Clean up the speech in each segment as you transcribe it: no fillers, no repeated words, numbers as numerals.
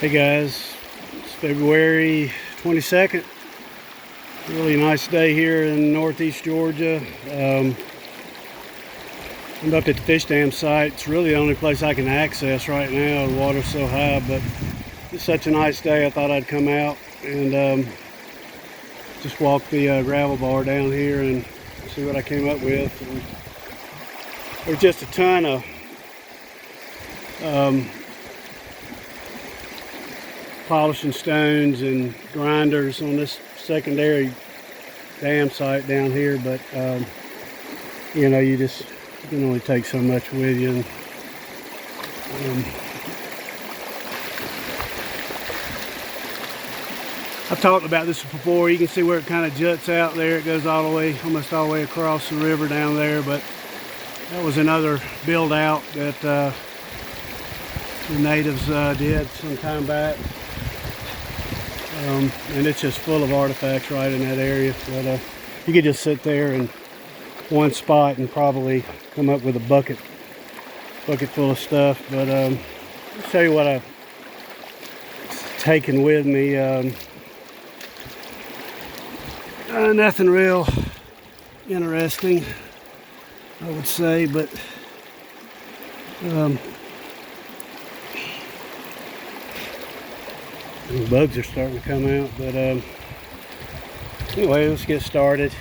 Hey guys, it's February 22nd. Really nice day here in northeast Georgia. I'm up at the fish dam site. It's really the only place I can access right now. The water's so high, but it's such a nice day I thought I'd come out and just walk the gravel bar down here and see what I came up with. And there's just a ton of polishing stones and grinders on this secondary dam site down here, but you know, you can only take so much with you. And, I've talked about this before. You can see where it kind of juts out there. It goes all the way, almost all the way across the river down there, but that was another build out that the natives did some time back. And it's just full of artifacts right in that area. But you could just sit there in one spot and probably come up with a bucket full of stuff. But I'll show you what I've taken with me. Nothing real interesting, I would say, but the bugs are starting to come out. But anyway, let's get started.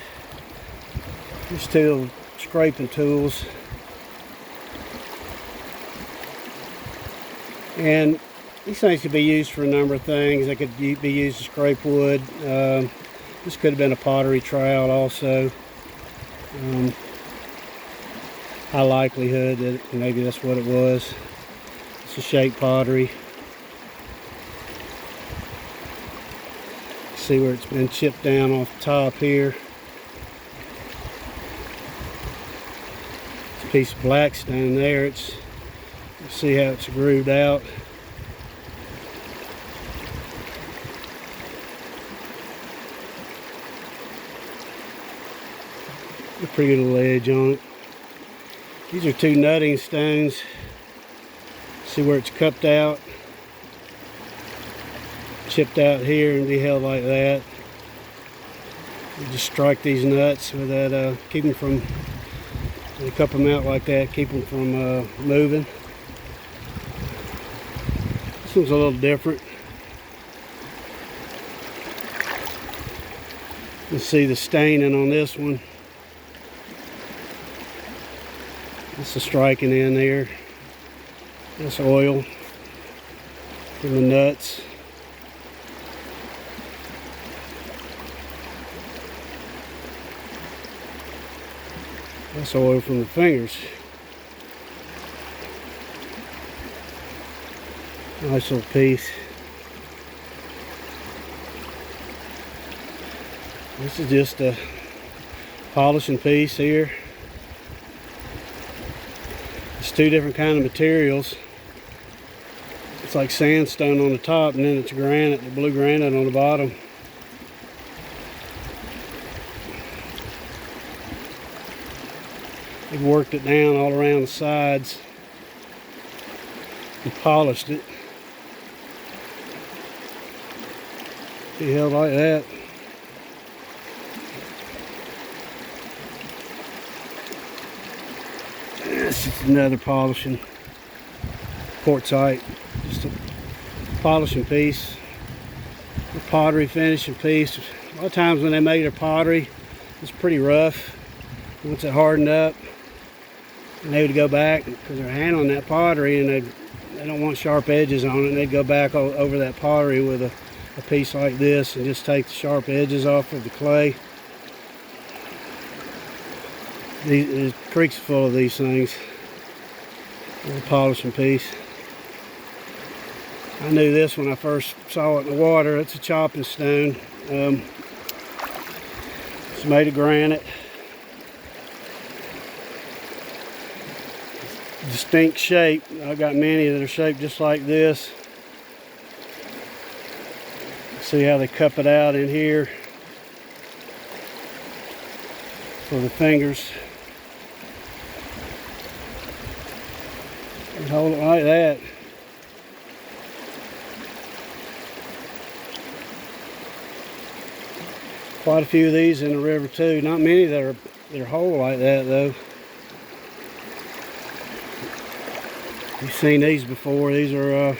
Just two scraping tools, and these things could be used for a number of things. They could be used to scrape wood. This could have been a pottery trowel also. High likelihood that maybe that's what it was. It's a shaped pottery. See where it's been chipped down off the top here. It's a piece of black stone there. See how it's grooved out. A pretty good little edge on it. These are two nutting stones. See where it's cupped out, chipped out here, and be held like that. You just strike these nuts with that, keep them from, you cup them out like that, keep them from moving. This one's a little different. You can see the staining on this one. That's the striking in there. That's oil from the nuts. That's oil from the fingers. Nice little piece. This is just a polishing piece here. It's two different kind of materials. It's like sandstone on the top, and then it's granite, the blue granite on the bottom. They've worked it down all around the sides and polished it. Be held like that. This is another polishing quartzite, just a polishing piece, a pottery finishing piece. A lot of times when they make their pottery, it's pretty rough. Once it hardened up, and they would go back because they're handling that pottery, and they don't want sharp edges on it, and they'd go back over that pottery with a piece like this and just take the sharp edges off of the clay. The creek's full of these things. A polishing piece. I knew this when I first saw it in the water. It's a chopping stone. It's made of granite. Distinct shape. I've got many that are shaped just like this. See how they cup it out in here for the fingers. And hold it like that. Quite a few of these in the river too. Not many that are whole like that though. You've seen these before. These are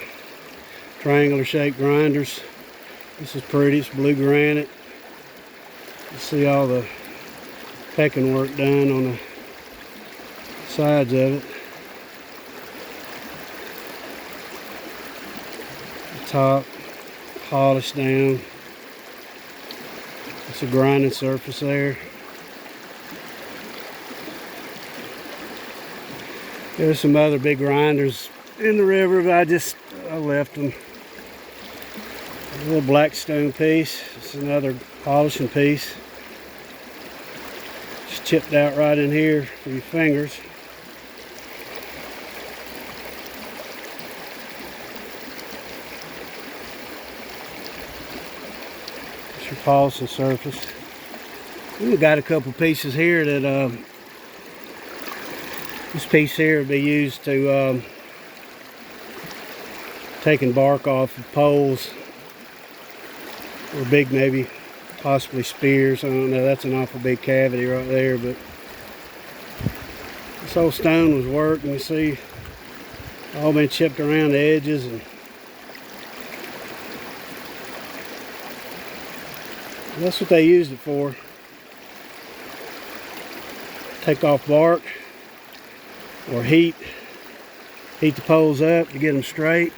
triangular shaped grinders. This is pretty. It's blue granite. You see all the pecking work done on the sides of it. The top polished down. It's a grinding surface there. There's some other big grinders in the river, but I left them. A little black stone piece. It's another polishing piece. Just chipped out right in here for your fingers. It's your polishing surface. We've got a couple pieces here that this piece here would be used to taking bark off of poles or big, maybe possibly spears. I don't know. That's an awful big cavity right there, but this whole stone was worked, and you see all been chipped around the edges, and that's what they used it for. Take off bark or heat the poles up to get them straight.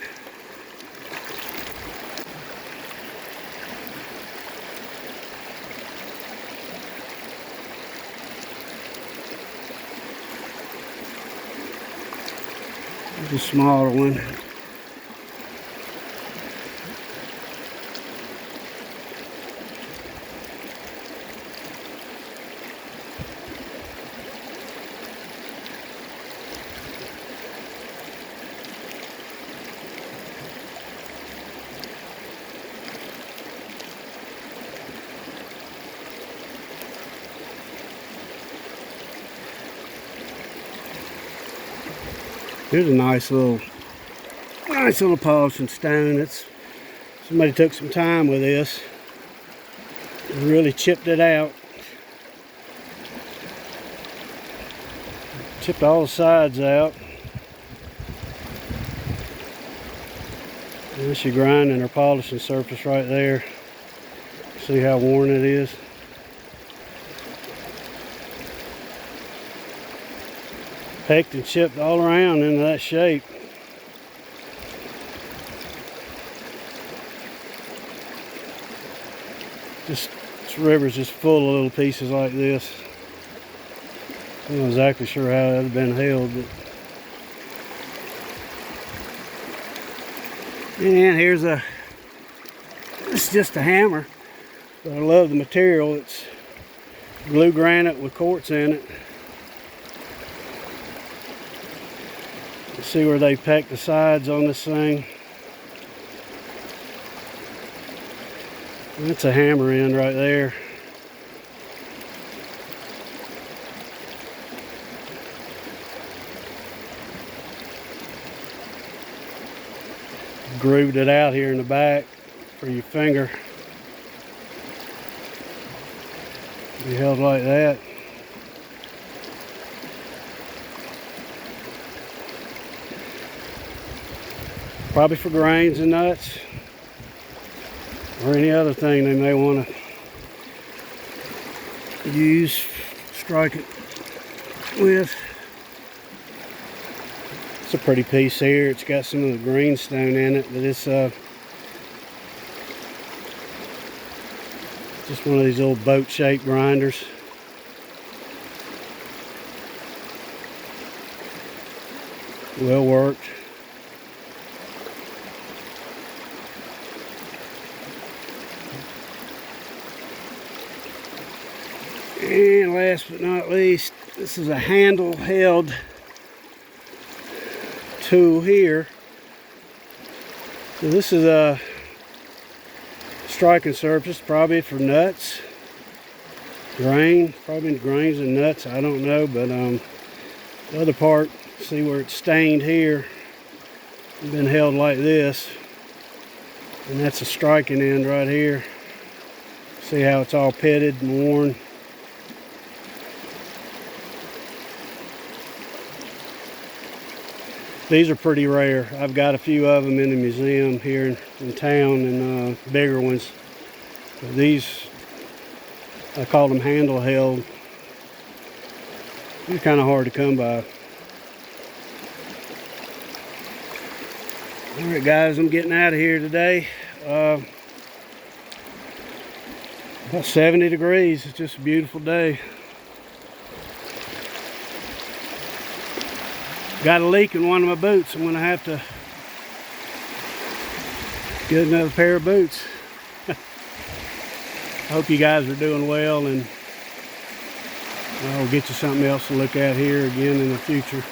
There's a smaller one. Here's a nice little polishing stone. Somebody took some time with this and really chipped it out. Chipped all the sides out. This your grinding or polishing surface right there. See how worn it is? Pecked and chipped all around into that shape. This river's just full of little pieces like this. I'm not exactly sure how that had been held, but and it's just a hammer, but I love the material. It's blue granite with quartz in it. See where they pecked the sides on this thing? That's a hammer end right there. Grooved it out here in the back for your finger. Be held like that. Probably for grains and nuts, or any other thing they may want to use, strike it with. It's a pretty piece here. It's got some of the greenstone in it, but it's just one of these old boat-shaped grinders. Well worked. And last but not least, this is a handle-held tool here. So this is a striking surface, probably for nuts, probably grains and nuts, I don't know, but the other part, see where it's stained here, it's been held like this, and that's a striking end right here. See how it's all pitted and worn. These are pretty rare. I've got a few of them in the museum here in town, and bigger ones. But these, I call them handle held. They're kind of hard to come by. Alright guys, I'm getting out of here today. About 70 degrees. It's just a beautiful day. Got a leak in one of my boots. I'm going to have to get another pair of boots. I hope you guys are doing well, and I'll get you something else to look at here again in the future.